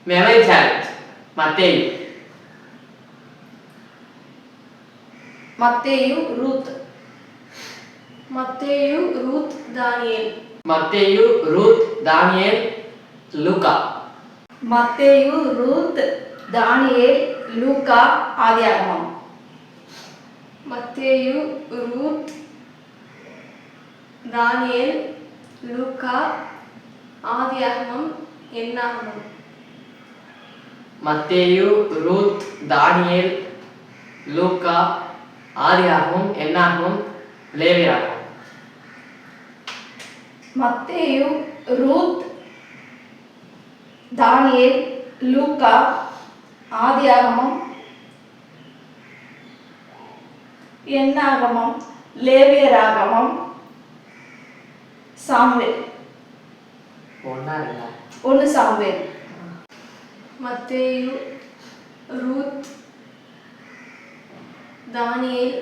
memory challenge. மத்தேயு மத்தேயு Ruth மத்தேயு ரூத் தானியேல் மத்தேயு ரூத் தானியேல் லூக்கா மத்தேயு ரூத் தானியேல் லூக்கா ஆதியாகமம் மத்தேயு ரூத் தானியேல் லூக்கா ஆதியாகமம் என்னாகமம் மத்தேயு ரூத் தானியேல் லூக்கா ஆதியாகமம் என்னாகமம் லேவியராகமம் மத்தேயு ரூத் தானியேல் லூக்கா ஆதியாகமம் என்னாகமம் லேவியராகமம் சாமுவேல் ஒன்று சாமுவேல் மத்தேயு ரூத் தானியேல்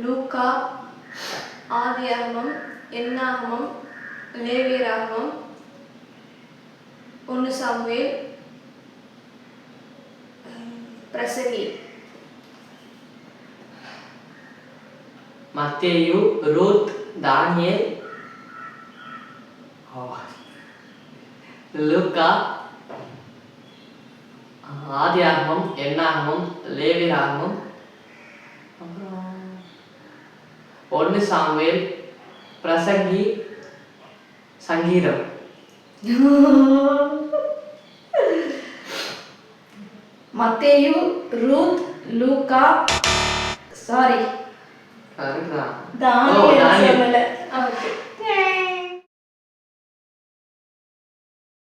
லூக்கா ஆதியாகமம் என்னாகமம் லேவியராகமம் ஒன்று சாமுவேல் பிரசங்கி மத்தேயு ரூத் தானியேல் லூக்கா ஆதியாகமம் என்னாகமம் லேவியராகமம் ஒன்று சாமுவேல் பிரசங்கி சங்கீதம் மத்தேயு ரூத் லூக்கா சாரி கரெக்டா தானியேல் சொல்லல ஓகே